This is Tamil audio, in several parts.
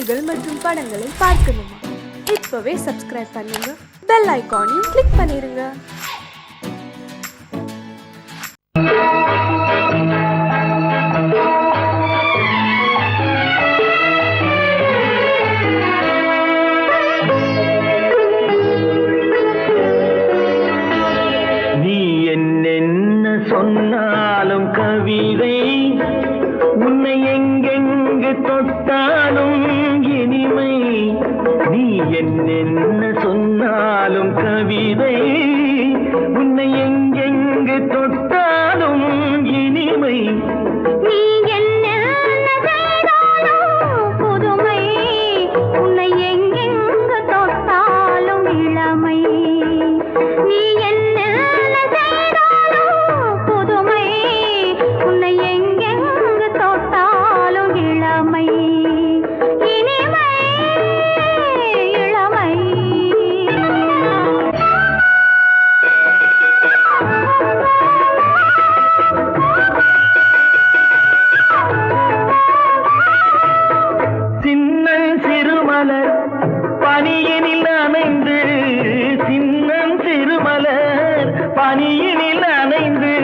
செய்திகள் மற்றும் படங்களை பார்க்கணுமா? இப்பவே சப்ஸ்கிரைப் பண்ணுங்க, பெல் ஐகானையும் கிளிக் பண்ணிருங்க. நீ என்னென்ன சொன்னாலும் கவிதை, உன்னை எங்கெங்கு தொட்டாலும் இனிமை. நீ என்னென்ன சொன்னாலும் கவிதை, உன்னை எங்கெங்கு தொட்டாலும் இனிமை. நீ என்னென்ன செய்தாலும் புதுமை, உன்னை எங்கெங்கு தொட்டாலும் இளமை. நீ என்னென்ன செய்தாலும் புதுமை, உன்னை எங்கெங்கு தொட்டாலும் இளமை. இனிமை இளமை. சின்னன் சிறுமலர் பனியினில் நனைந்து, சின்னன் சிறுமலர் பனியினில் நனைந்து,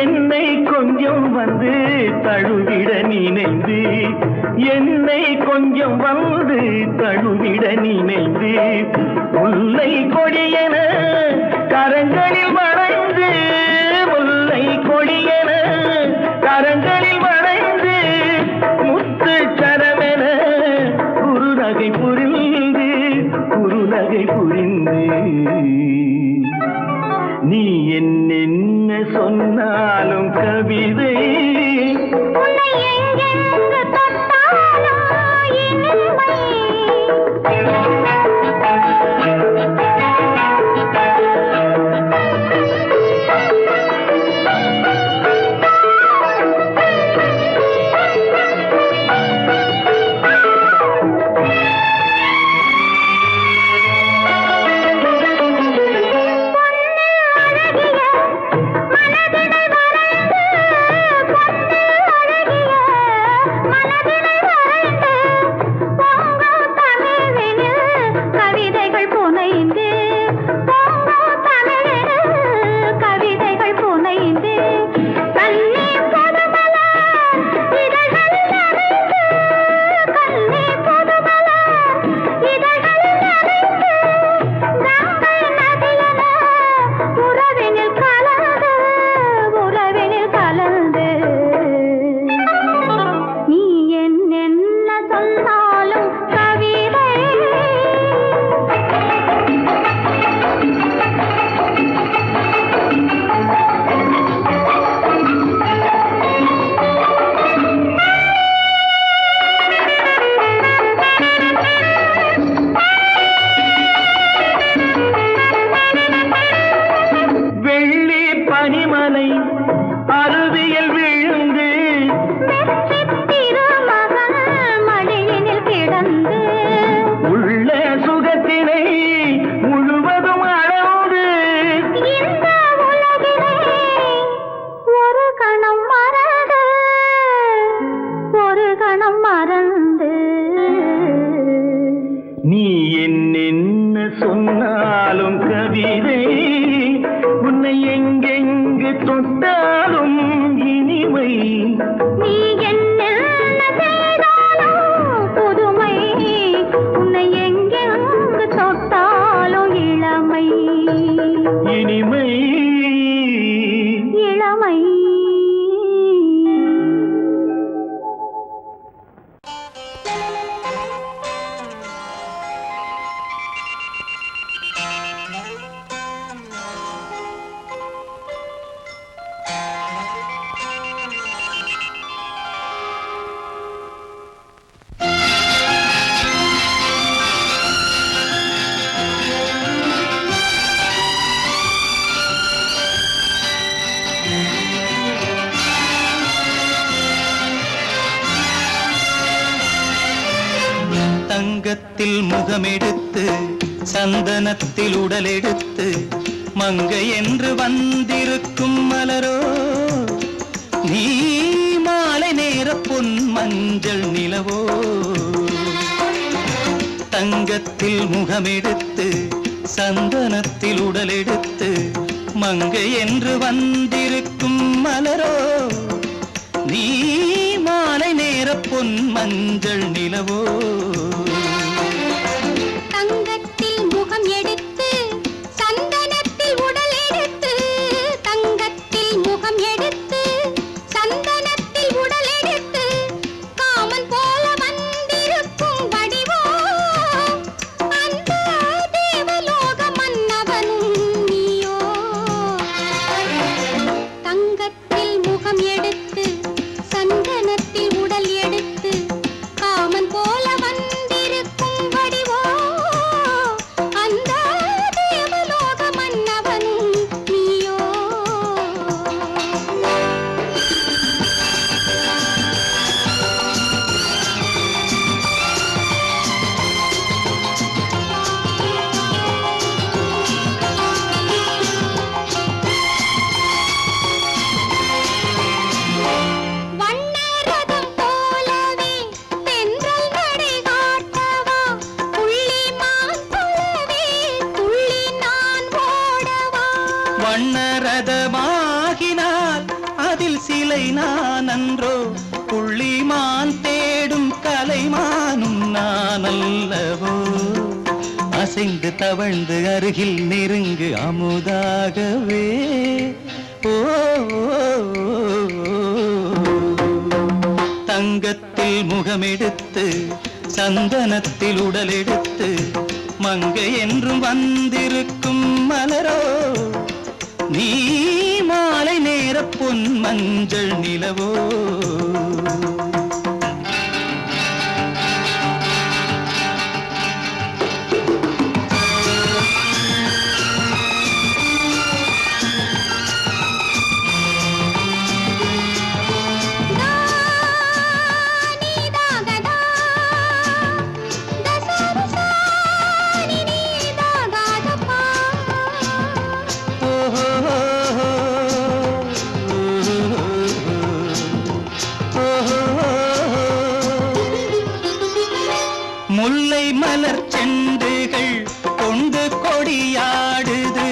என்னை கொஞ்சம் வந்து தழுவிட நினைந்து, என்னை கொஞ்சம் வந்து தழுவிட நினைந்து, முல்லை கொடியென கரங்களில் வளைந்து, முல்லை கொடியென கரங்களில் வளைந்து, முத்து சரமென குறுநகை புரிந்து, குறுநகை புரிந்து. நீ என்னென்ன சொன்னாலும் கவிதை, உன்னை எங்கெங்கு தொட்டாலும் இனிமை. கவிதைகள் புனைந்து, பொங்கும் தமிழில் கவிதைகள் புனைந்து, கண்ணீர் புதுமலர் இதழ்களில் நனைந்து, கண்ணீர் புதுமலர் இதழ்களில் நனைந்து, கங்கை நதியென உறவினில் கலந்து, உறவினில் கலந்து. நீ என்னென்ன சொன்னாலும் கவிதை. வெள்ளி பனிமலை அருவியில் விழுந்து, வெற்றித் திருமகன் மடியினில் கிடந்து, உள்ள சுகத்தினை முழுவதும் அளந்து, இந்த உலகிலே ஒரு கணம் மறந்து, ஒரு கணம் மறந்து. நீ என்னென்ன சொன்னாலும் கவிதை, உன்னை எங்கெங்கு தொட்டாலும் இனிமை. நீ என்னென்ன செய்தாலும் புதுமை, உன்னை எங்கெங்கு தொட்டாலும் இளமை. இனிமை இளமை. தங்கத்தில் முகமெடுத்து, சந்தனத்தில் உடலெடுத்து, மங்கை என்று வந்திருக்கும் மலரோ, நீ மாலை நேர பொன் மஞ்சள் நிலவோ. தங்கத்தில் முகமெடுத்து சந்தனத்தில் உடலெடுத்து மங்கை என்று வந்திருக்கும் மலரோ நீ மாலை நேர பொன் மஞ்சள் நிலவோ தங்கத்தில் முகம் எடுத்து சந்தனத்தில் உடல் எடுத்து தங்கத்தில் முகம் எடுத்து சந்தனத்தில் உடல் எடுத்து காமன் போல வந்திருக்கும் வடிவோ அந்த தேவலோக மன்னவனும் நீயோ தங்கத்தில் முகம் எடுத்து சந்தனத்தில் உடல் எடுத்து காமன் போல வந்திருக்கும் வடிவோ அந்த தேவலோக மன்னவனும் நீயோ வண்ணரதம் போலவே தென்றல் நடை காட்டவா புள்ளிமான் போலவே துள்ளி நான் ஓடவா வண்ணரதமாகினால் அதில் சிலை நான் அன்றோ புள்ளிமான் தேடும் கலைமானும் நான் அல்லவோ அசைந்து தவழ்ந்து அருகில் நெருங்கு அமுதாகவே ஓ தங்கத்தில் முகமெடுத்து சந்தனத்தில் உடலெடுத்து மங்கை என்றும் வந்திருக்கும் மலரோ நீ மாலை நேர பொன் மஞ்சள் நிலவோ நீதாகதா தசரசா நீதாகதப்பா முல்லை மலர் செண்டுகள் கொண்டு கொடியாடுது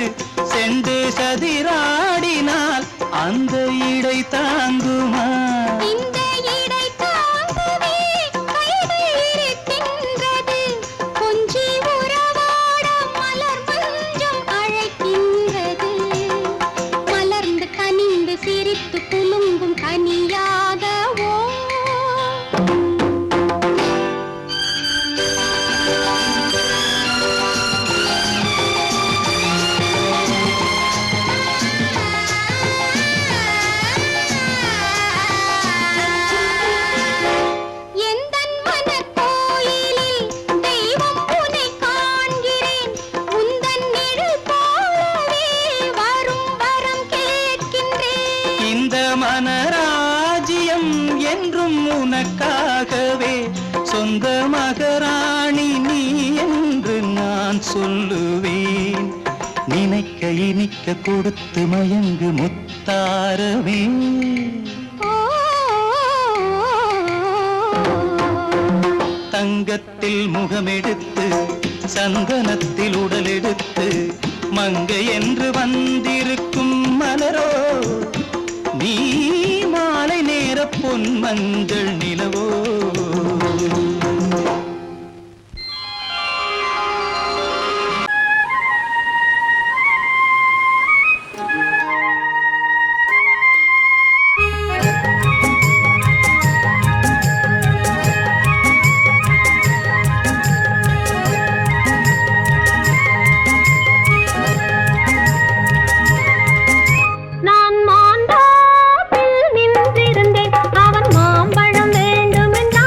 செண்டு சதிராடினால் அந்த இடை தாங்குமா இந்த இடை தாங்கவே கைகள் இருக்கின்றது கொஞ்சி உறவாட மலர் மஞ்சம் அழைக்கின்றது மலர்ந்து கனிந்து சிரித்து குலுங்கும் கனியாகவோ எந்தன் மனக்கோயிலில் தெய்வம் உன்னை காண்கிறேன் உந்தன் நிழல் போலவே வரும் வரம் கேட்கின்றேன் இந்த மனராஜ்யம் என்றும் உனக்காகவே சொந்த மகராணி நீ என்று நான் சொல்லுவேன் நினைக்க இனிக்க கொடுத்து மயங்கு முத்தாரவே தங்கத்தில் முகமெடுத்து சந்தனத்தில் உடலெடுத்து மங்கை என்று வந்திருக்கும் மலரோ நீ மாலை நேர பொன் மஞ்சள் நிலவோ நான் மாந்தாப்பில் நின்றிருந்தேன் அவன் மாம்பழம் வேண்டுமென்றான்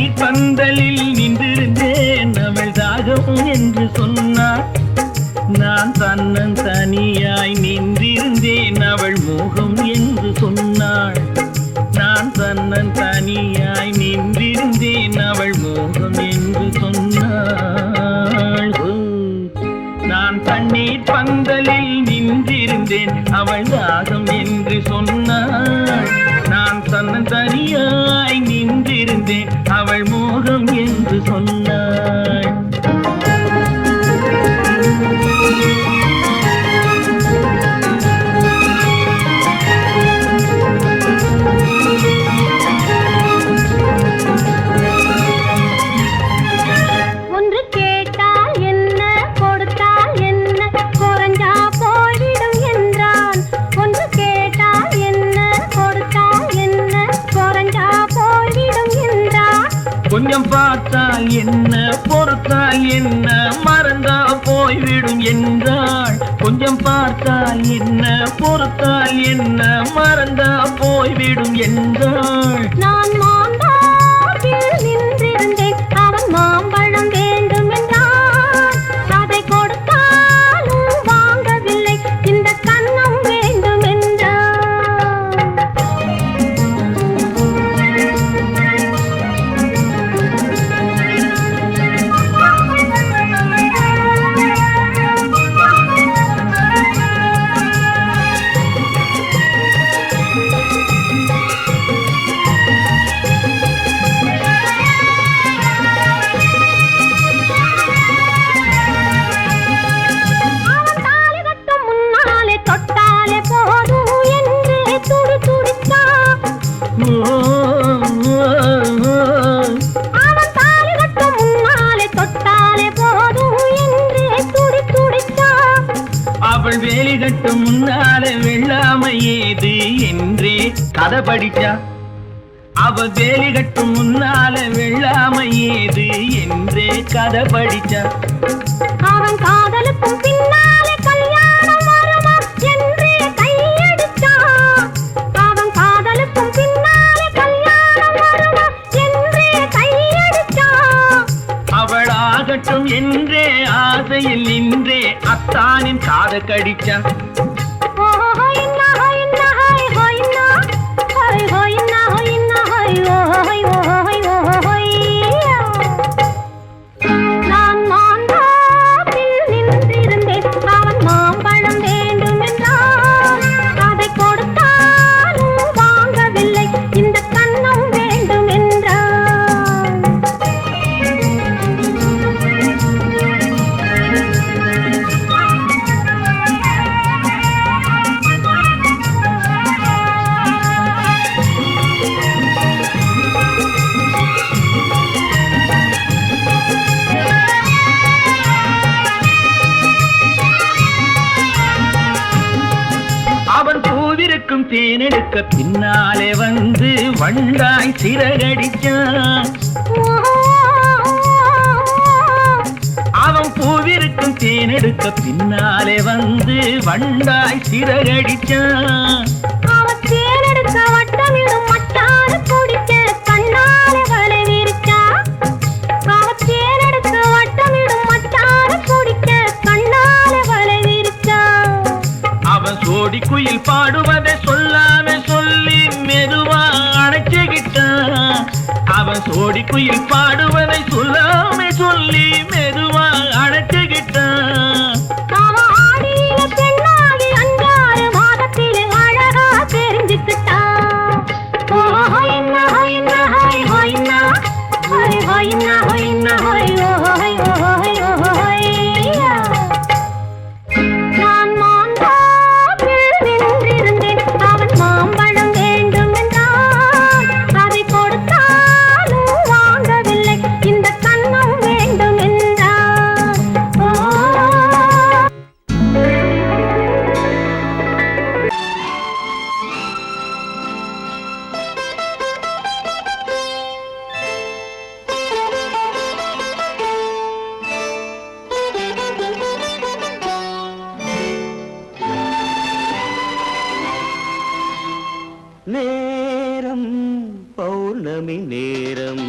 தண்ணீர் பந்தலில் நின்றிருந்தேன் அவள் தாகம் என்று சொன்னாள். நான் தன்னன் தனியாய் நின்றிருந்தேன் அவள் மோகம் என்று சொன்னாள். நான் தன்னன் தனியாய் நின்றிருந்தேன் அவள் மோகம் என்று சொன்னாள். நான் தண்ணீர் பந்தலில் நின்றிருந்தேன் அவள் தாகம் என்று சொன்னாள். நான் தன்னன் தனியாய் நின்றிருந்தேன் அவள் மோகம் என்று சொன்னாள். ஒன்று கேட்டால் என்ன கொடுத்தால் என்ன குறைஞ்சா போய்விடும் என்றான். ஒன்று கேட்டால் என்ன கொடுத்தால் என்ன குறைஞ்சா போய்விடும் என்றான். கொஞ்சம் பார்த்தால் என்ன பொறுத்தால் என்ன மறந்தா போய்விடும் என்றாள். கொஞ்சம் பார்த்தால் என்ன பொறுத்தால் என்ன மறந்தா போய்விடும் என்றாள். நான் மாந்தாப்பில் நின்றிருந்தேன் அவன் மாம்பழம் வேண்டும் என்றான். அதை கொடுத்தாலும் வாங்கவில்லை இந்த கன்னம் வேண்டும் என்றான். அவன் தாலி கட்டும் முன்னாலே தொட்டாலே போதும் என்றே துடி துடித்தான். அவன் தாலி கட்டும் முன்னாலே தொட்டாலே போதும் என்றே துடி துடித்தான். அவள் வேலி கட்டும் முன்னாலே வெள்ளாமை ஏது என்றே கதை படிச்சா. அவள் வேலி கட்டும் முன்னாலே வெள்ளாமை ஏது என்றே கதை படிச்சா. அவன் காதலுக்கும் பின்னாலே கல்யாணம் வருமா என்றே கையடித்தான். அவன் காதலுக்கும் பின்னாலே கல்யாணம் வருமா என்றே கையடித்தான். அவள் ஆகட்டும் என்றே ஆசையில் நின்றே அத்தானின் காத கடிச்சா. நான் மாந்தாப்பில் நின்றிருந்தேன் அவன் மாம்பழம் வேண்டும் என்றான். அதை கொடுத்தாலும் வாங்கவில்லை இந்த கன்னம் வேண்டும் என்றான். அவன் பூவிருக்கும் தேனெடுக்க பின்னாலே வந்து வண்டாய் சிறகடிச்சான். அவன் பூவிருக்கும் தேனெடுக்க பின்னாலே வந்து வண்டாய் சிறகடிச்சான். அவன் தேனெடுக்க வட்டமிடும் மட்டாறு குடிக்க கண்ணாலே வலை விரிச்சா. அவன் தேனெடுக்க வட்டமிடும் மட்டாறு குடிக்க கண்ணாலே வலை விரிச்சா. அவன் சோடி குயில் பாடுவதை சொல்லாம சொல்லி மெதுவா அணைச்சுக்கிட்டான். அவன் சோடி குயில் பாடுவதை சொல்லாம சொல்லி மெதுவா அணைச்சுக்கிட்டான். அவன் ஆடியில பெண்ணாகி 5-6 மாதத்திலே அழகா தெரிஞ்சுக்கிட்டான். ஹொய்னா ஹொய்னா ஹொய் ஹொய்னா ஹொய் ஹொய்னா ஹொய்னா ஹொய் ஹொய் ஹொய் ஹொய்யா. நான் மாந்தாப்பில் நின்றிருந்தேன் அவன் மாம்பழம் வேண்டும் என்றான். அதை கொடுத்தாலும் வாங்கவில்லை இந்த கன்னம் வேண்டும் என்றான். நேரம் பௌர்ணமி நேரம்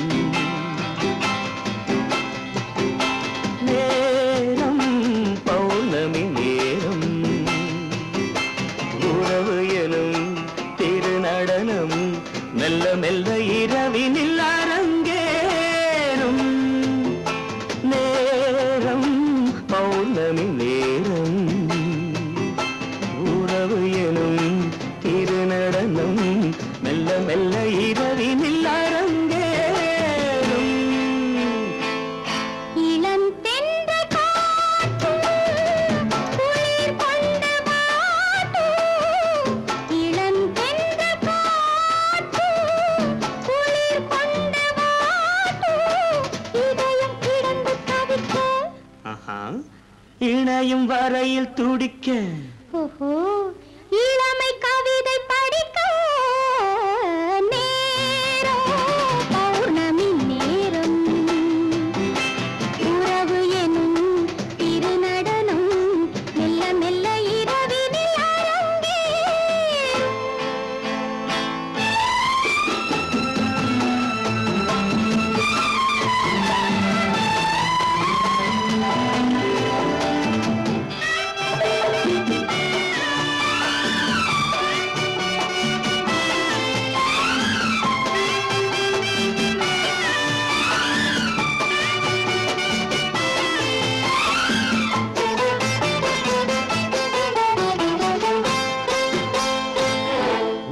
ஆசையில் துடிக்க ஓஹோ இளமை கவிதை படிக்க நேரம் பௌர்ணமி நேரம் உறவு எனும் திருநடனம் மெல்ல மெல்ல இரவினில் அரங்கேறும்.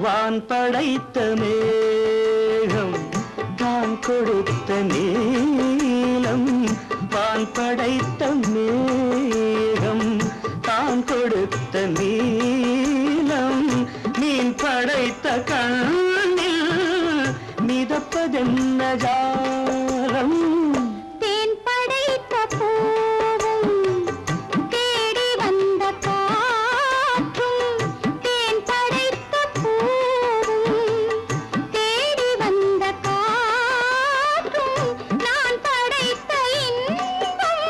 வான் படைத்த மேகம் தான் கொடுத்த நீலம் வான் படைத்த மேகம் தான் கொடுத்த நீலம் மீன் படைத்த கண்ணில் மிதப்பதென்ன ஜாலம் தேன் படைத்த பூவும் தேடி வந்த காற்றும் தேன் படைத்த பூவும் தேடி வந்த காற்றும் நான் படைத்த இன்பம்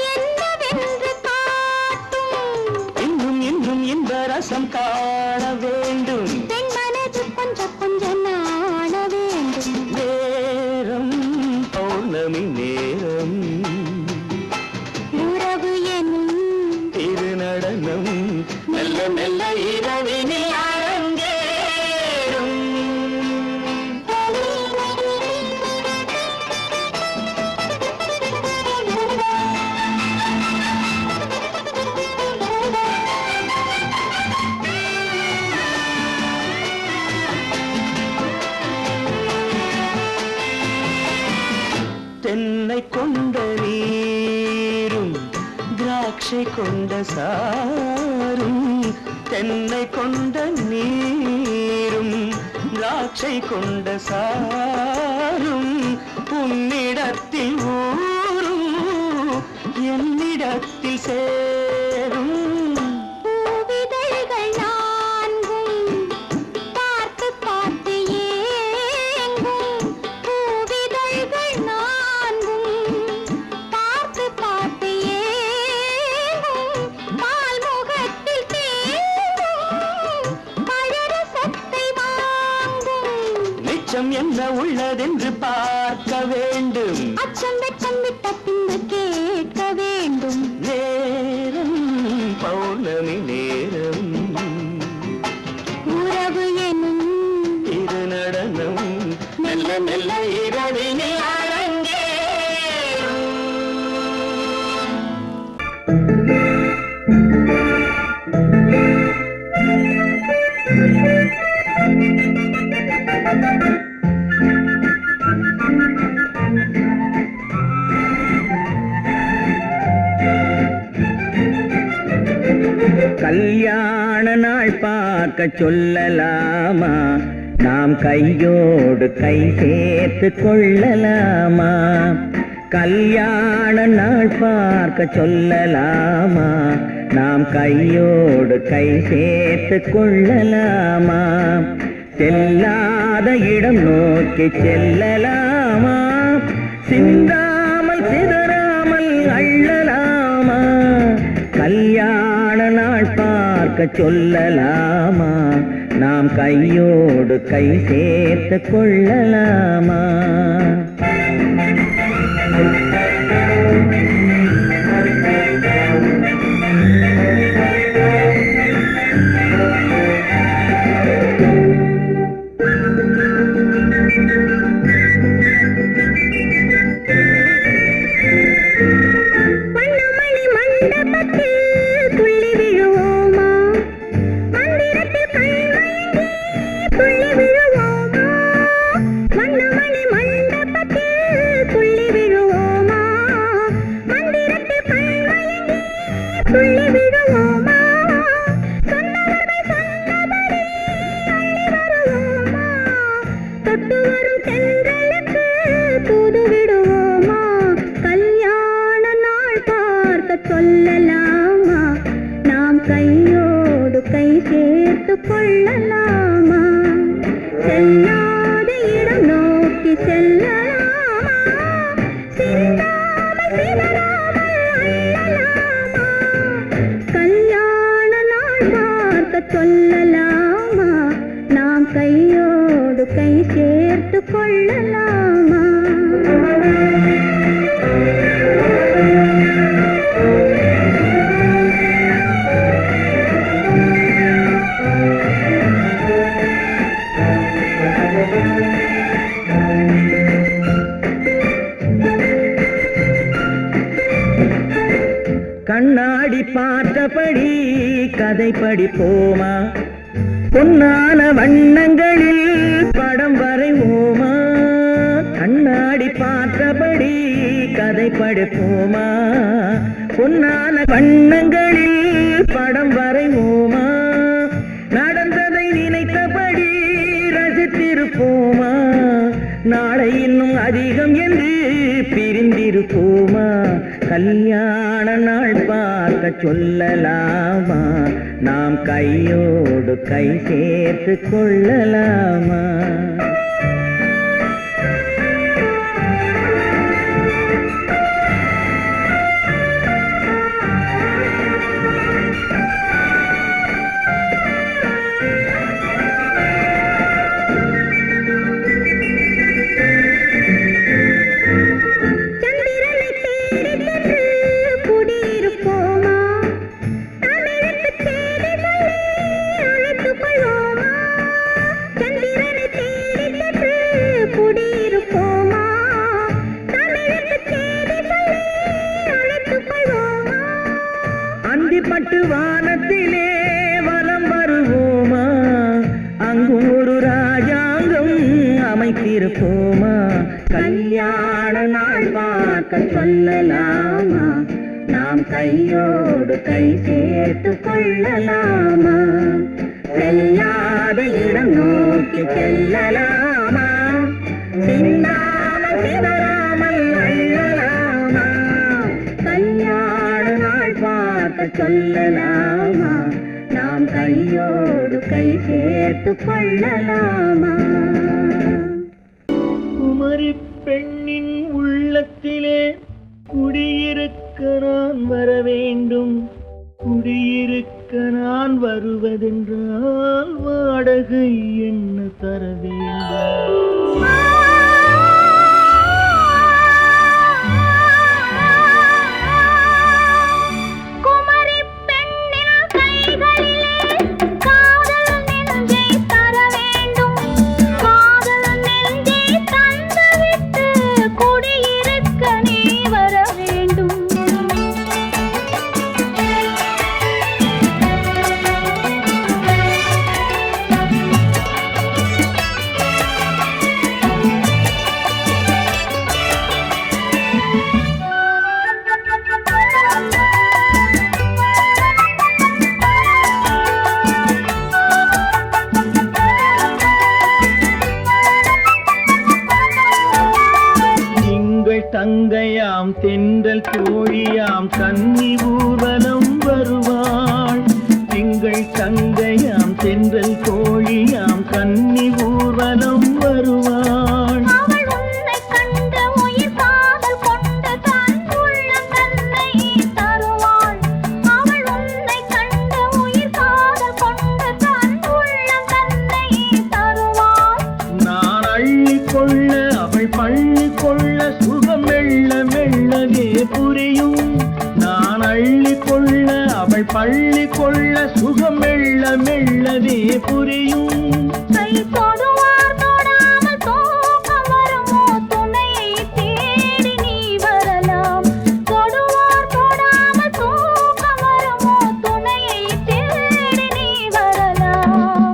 என்னவென்று காட்டும். இன்னும் இன்னும் இந்த ரசம் காண வேண்டும் பெண் மனது கொஞ்சம் கொஞ்சம் நாண வேண்டும். நேரம் பௌர்ணமி நேரம் உறவு எனும் திருநடனம் மெல்ல மெல்ல இரவினில் அரங்கேறும். தென்னை கொண்ட நீரும் திராட்சை கொண்ட சாரும் தென்னை கொண்ட நீரும் திராட்சை கொண்ட சாரும் உன்னிடத்தில் ஊரும் என்னிடத்தில் சேரும் பூவிதழ்கள் நான்கும் பார்த்து பார்த்து ஏங்கும். பூவிதழ்கள் நான்கும் பார்த்து பார்த்து ஏங்கும். பால்முகத்தில் தேங்கும் பழரசத்தை வாங்கும். நிச்சம் என்ன உள்ளதென்று பார்க்க வேண்டும் அச்சம் வெச்சம் விட்ட பின்பு கேட்க வேண்டும். நேரம் பௌர்ணமி நேரம் உறவு எனும் திருநடனம் மெல்ல மெல்ல இரவினில் அரங்கேறும். கல்யாண நாள் பார்க்க சொல்லலாமா நாம் கையோடு கை சேர்த்து கொள்ளலாமா கல்யாண நாள் பார்க்க சொல்லலாமா நாம் கையோடு கை சேர்த்து கொள்ளலாமா செல்லாத இடம் நோக்கி செல்லலாமா சிந்தாமல் சிதறாமல் அள்ளலாமா கல்யாண நாள் பார்க்க சொல்லலாமா நாம் கையோடு கை சேர்த்து கொள்ளலாமா மன்னமணி மண்டபத்தில் துள்ளி விழுவோமா சொல்லலாமா நாம் கையோடு கை சேர்த்து கொள்ளலாமா கண்ணாடி பார்த்தபடி கதை படிப்போமா பொன்னான வண்ணங்களில் படம் வரைவோமா கண்ணாடி பார்த்தபடி கதை படிப்போமா பொன்னான வண்ணங்களில் படம் வரைவோமா நடந்ததை நினைத்தபடி ரசித்திருப்போமா நாளை இன்னும் அதிகம் என்று பிரிந்திருப்போமா கல்யாண நாள் பார்க்க சொல்லலாமா நாம் கையோடு கை சேர்த்து கொள்ளலாமா பட்டு வானத்திலே வலம் வருவோமா அங்கும் ஒரு ராஜாங்கம் அமைத்திருப்போமா கல்யாண நாள் பார்க்க சொல்லலாமா நாம் கையோடு கை சேர்த்து கொள்ளலாமா செல்லாத இடம் நோக்கி செல்லலாமா சிந்தாமல் சிதறாமல் அள்ளலாமா கல்யாண நாள் பார்க்க சொல்லலாமா நாம் கையோடு கை சேர்த்து கொள்ளலாமா குமரி பெண்ணின் உள்ளத்திலே குடியிருக்க நான் வர வேண்டும் குடியிருக்க நான் வருவதென்றால் வாடகை என்ன தர வேண்டும் தங்கையாம் தென்றல் தோழியாம் கன்னி ஊர்வலம் வருவாள் திங்கள் தங்கையாம் தென்றல் தோழியாம் கன்னி ஊர்வலம் வருவாள் நான் அள்ளி கொள்ள அவள் பள்ளி கொள்ள சுகம் மெல்ல மெல்லவே புரியும் நான் அள்ளி கொள்ள அவள் பள்ளி கொள்ள சுகம் மெல்ல மெல்லவே புரியும்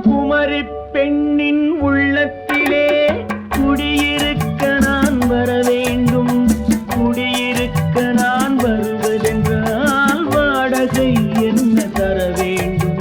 குமரி பெண்ணின் உள்ளத்திலே குடியிருக்க நான் வர வேண்டும் குடியிருக்க நான் வருவதென்றால் வாடகை என்ன தர வேண்டும்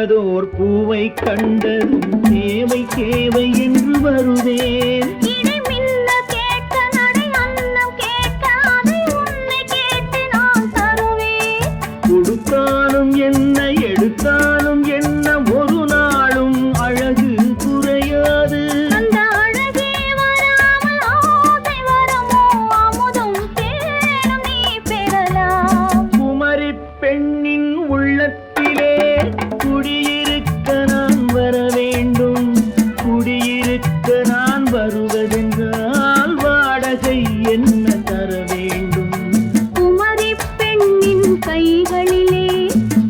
நல்லதோர் பூவை கண்டதும் தேவை தேவை என்று வருவேன். இடை மின்ன கேட்க நடை அன்னம் கேட்க அதை உன்னை கேட்டு நான் தருவேன். கொடுத்தாலும் என்ன எடுத்தாலும் என்ன ஒரு நாளும் அழகு குறையாது. அந்த அழகே வராமல் ஆசை வரமோ அமுதும் தேனும் நீ பெறலாம். குமரி பெண்ணின் உள்ளத்திலே குடியிருக்க நான் வர வேண்டும். குடியிருக்க நான் வருவதென்றால் வாடகை என்ன தர வேண்டும்? குமரி பெண்ணின் கைகளிலே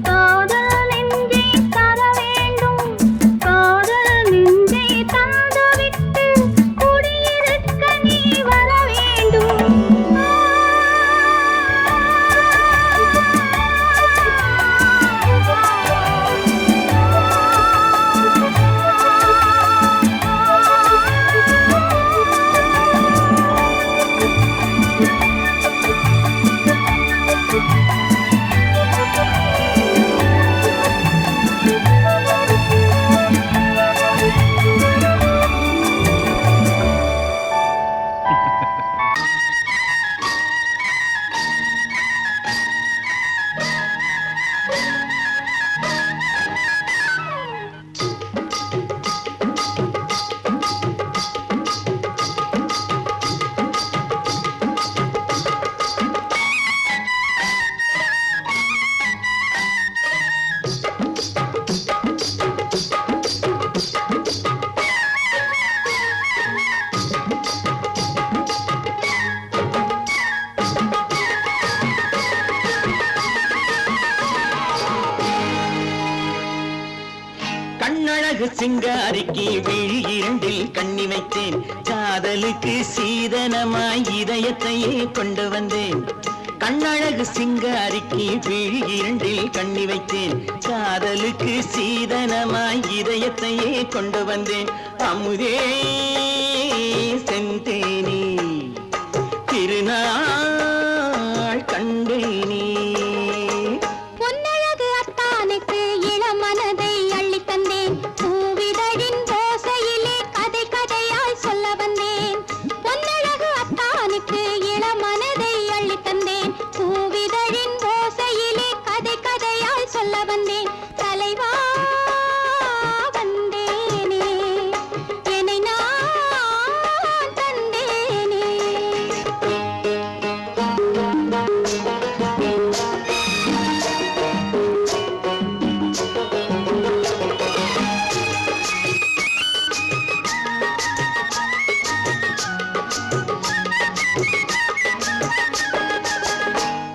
காதல் நெஞ்சை தர வேண்டும். காதல் நெஞ்சை தந்துவிட்டு குடியிருக்க நீ வர வேண்டும். கண்ணழகு சிங்காரிக்கு விழி இரண்டில் கண்ணி வைத்தேன். காதலுக்கு சீதனமாய் இதயத்தையே கொண்டு வந்தேன். கண்ணழகு சிங்காரிக்கு விழி இரண்டில் கண்ணி வைத்தேன். காதலுக்கு சீதனமாய் இதயத்தையே கொண்டு வந்தேன். அமுதே செந்தேனே திருநாள் கண்டேனே. பொன்னழகு அத்தானுக்கு இளமனதை அள்ளித் தந்தேன். பூவிதழின் ஓசையிலே கதை கதையாய் சொல்ல வந்தேன். பொன்னழகு அத்தானுக்கு இளமனதை அள்ளித் தந்தேன். பூவிதழின் ஓசையிலே கதை கதையாய் சொல்ல வந்தேன். தலைவா வந்தேனே என்னை நான் தந்தேனே.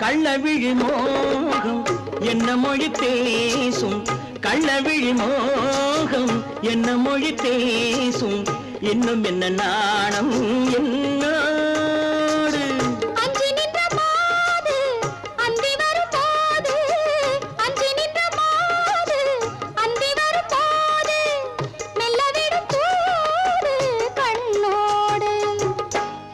கள்ளவிழி மோகம் என்ன மொழி பேசும்? கள்ளவிழி மோகம் என்ன மொழி பேசும்? இன்னும் என்ன நாணம் என்னோடு? அஞ்சி நின்ற மாது அந்தி வரும் போது, அஞ்சி நின்ற மாது அந்தி வரும் போது மெல்ல விடும் போது கண்ணோடு.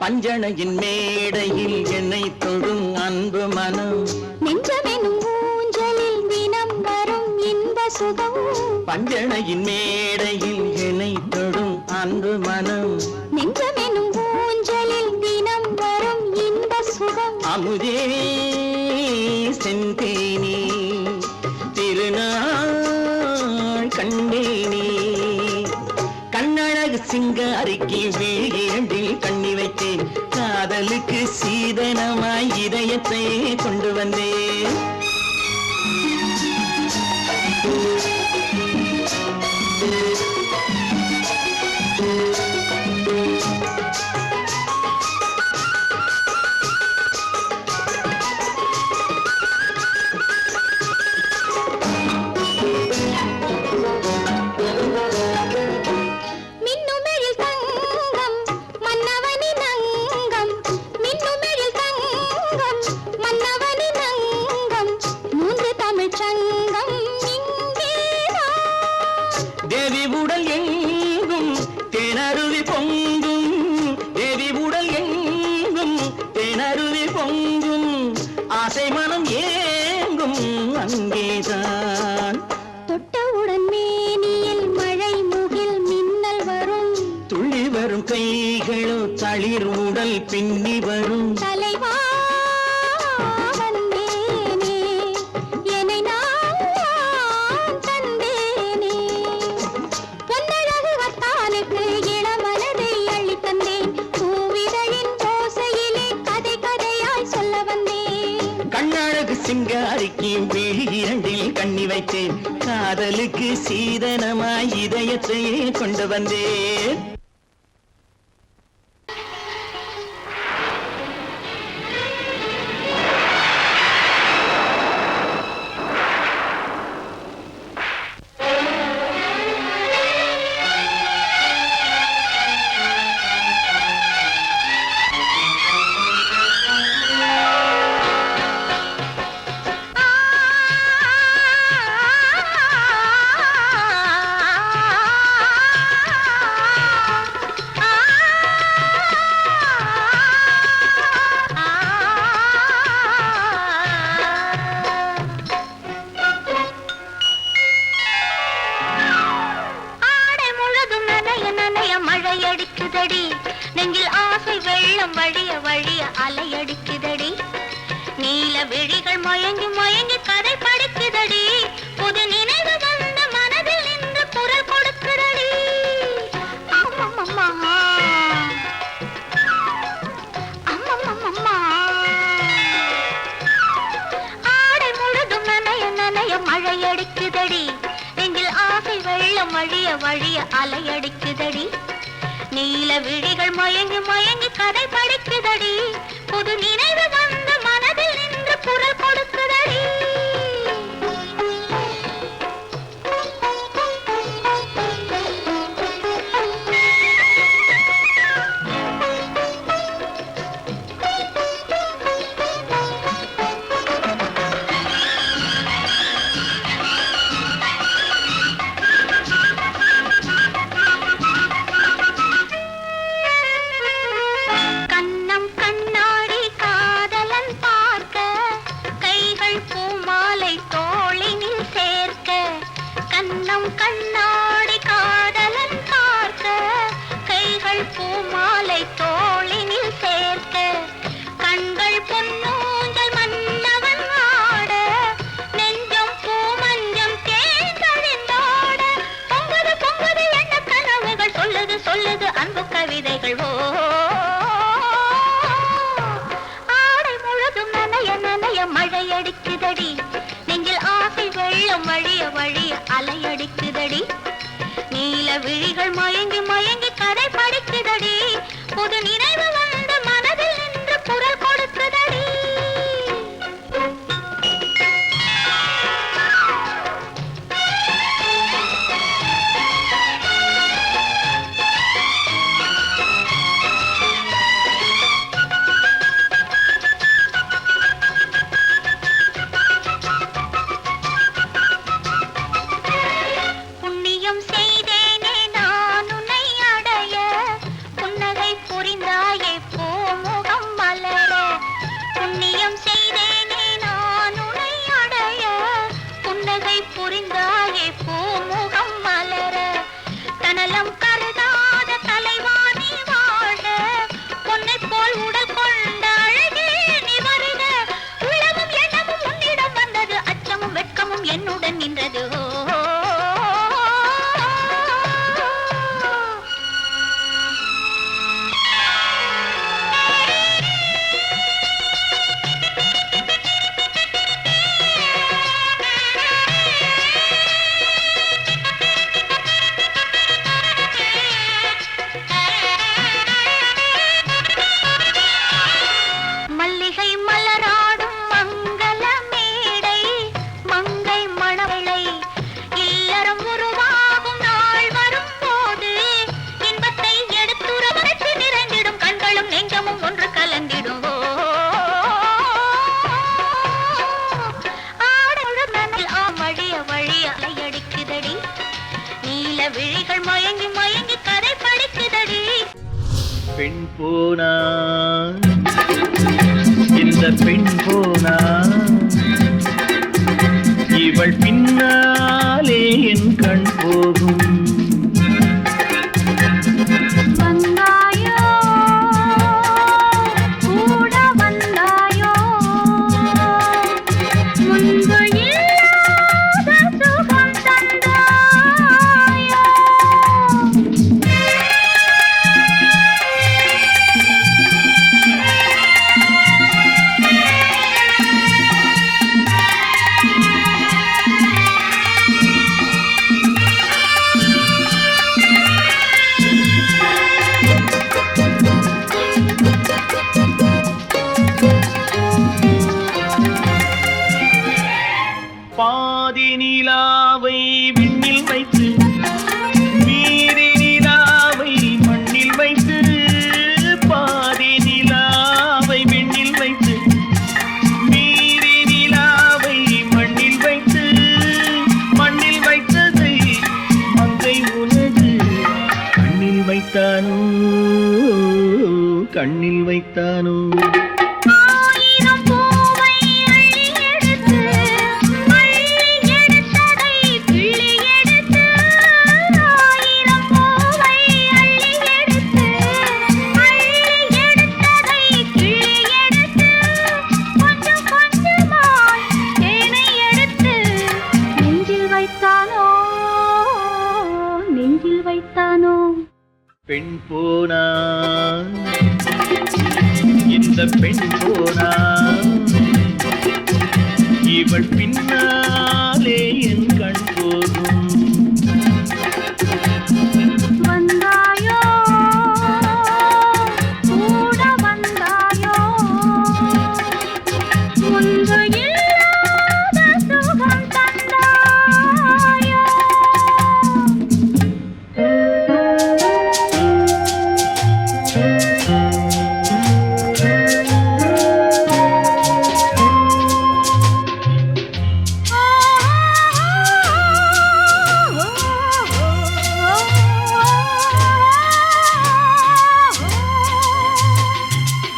பஞ்சணையின் மேடையில் என்னை தொடும் அன்பு மனம். நெஞ்சமெனும் ஊஞ்சலில் தினம் வரும் இன்ப சுகம். பஞ்சணையின் மேடையில் என்னை தொடும் அன்பு மனம். நெஞ்சமெனும் ஊஞ்சலில் தினம் வரும் இன்ப சுகம். அமுதே செந்தேனே திருநாள் கண்டேனே. கண்ணழகு சிங்காரிக்கு விழி இரண்டில் கண்ணி வைத்தேன். காதலுக்கு சீதனமாய் இதயத்தை கொண்டு வந்தேன். மின்னுமெழில் தங்கம் மன்னவனின் அங்கம். மின்னுமெழில் தங்கம் மன்னவனின் அங்கம். மூன்று தமிழ்ச் சங்கம் இங்கேதான். தேவி உடல் எங்கும் தேனருவி பொங்கும். தேவி உடல் எங்கும் தேனருவி பொங்கும். ஆசை மனம் ஏங்கும் அங்கேதான். தொட்டவுடன் தளிர் உடல் பின்னி வரும் தலைவா வந்தேனே என்னை நான் தந்தேனே பொன்னழகு வத்தானுக்கு இளமனதை அள்ளி தந்தேன் பூவிதழின் ஓசையிலே கதை கதையாய் சொல்ல வந்தேன் கண்ணழகு சிங்காரிக்கு விழி இரண்டில் கண்ணி வைத்தேன் காதலுக்கு சீதனமாய் இதயத்தையே கொண்டு வந்தேன் அலையடிக்குதடி நெஞ்சில் ஆசை வெள்ளம் வழிய வழிய அலையடிக்குதடி நீல விழிகள் மயங்கி மயங்கி கதை படிக்குதடி புது நினைவு வந்த மனதில் நின்று குரல் கொடுக்குதடி அம்மம்மம்மா அம்மம்மம்மா ஆடை முழுதும் நனைய நனைய மழையடிக்குதடி நெஞ்சில் ஆசை வெள்ளம் வழிய வழிய அலையடிக்குதடி நீல விழிகள் மயங்கி மயங்கி கதை படிக்குதடி புது நினைவு வந்த மனதில் நின்று குரல் கொடுக்குதடி கண்ணாடி காதலன் பார்க்க கைகள் பூமாலை தோளினில் சேர்க்க கண்கள் பொன்னூஞ்சல் மன்னவன் ஆட நெஞ்சம் பூமஞ்சம் தேர்ந்தழிந்தோட பொங்குது பொங்குது எண்ண கனவுகள் சொல்லுது சொல்லுது அன்பு கவிதைகள் ஓ ஆடை முழுதும் நனைய நனைய மழையடிக்குதடி நெஞ்சில் ஆசை வெள்ளம் வழிய வழிய அலையடிக்குதடி நீல விழிகள் மயங்கி மயங்கி கதை படிக்குதடி புது நினைவு வந்த மனதில் நின்று குரல் கொடுக்குதடி புரிந்தாயே பூமுகம் மலர தனலம் கருதாத தலைவாணி வாழ பொன்னை போல் உடல் கொண்ட அழகே நீ வருக உளமும் எண்ணமும் உன்னிடம் வந்தது அச்சமும் வெட்கமும் என்னுடன் நின்றது விழிகள் மயங்கி மயங்கி கதை படிக்குதடி பெண் போனா இந்த பெண் போனா இவள் பின்னாலே என் கண் போகும் வந்தாயோ வைத்தானோ ஆயிரம் பூவை அள்ளி எடுத்து அள்ளி எடுத்ததை கிள்ளி எடுத்து ஆயிரம் பூவை அள்ளி எடுத்து அள்ளி எடுத்ததை கிள்ளி எடுத்து கொஞ்சம் கொஞ்சமாய் தேனை எடுத்து நெஞ்சில் வைத்தானோ நெஞ்சில் வைத்தானோ பெண் போனா இந்த பெண் போனா இவள் பின்னாலே என் கண் போகும் வந்தாயோ கூட வந்தாயோ முன்பு இல்லாத சுகம் தந்தாயோ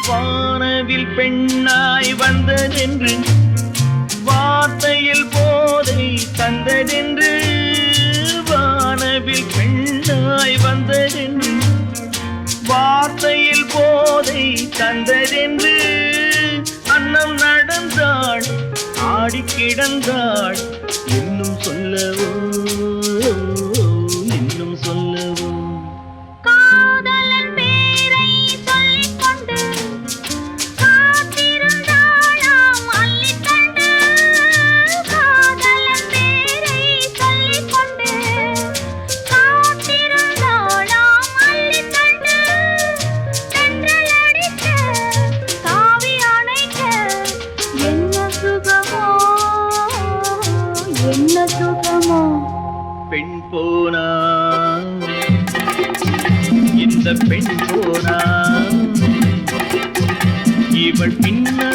வானவில் பெண்ணாய் வந்ததென்று வார்த்தையில் போதை தந்ததென்று வானவில் பெண்ணாய் வந்ததென்று வார்த்தையில் போதை தந்ததென்று அன்னம் நடந்தாள் ஆடி கிடந்தாள் இன்னும் சொல்லவோ இன்னும் சொல்லவோ காதலன் பேரை சொல்லிக் கொண்டு காத்திருந்தாளாம் அள்ளிக்கண்டு காதலன் பேரை சொல்லிக் கொண்டு காத்திருந்தாளாம் அள்ளிக்கண்டு தென்றல் அடிக்க தாவி அணைக்க என்ன சுகமோ என்ன சுகமோ பெண் போனா இந்த பெண் போனா இவள் பின்னா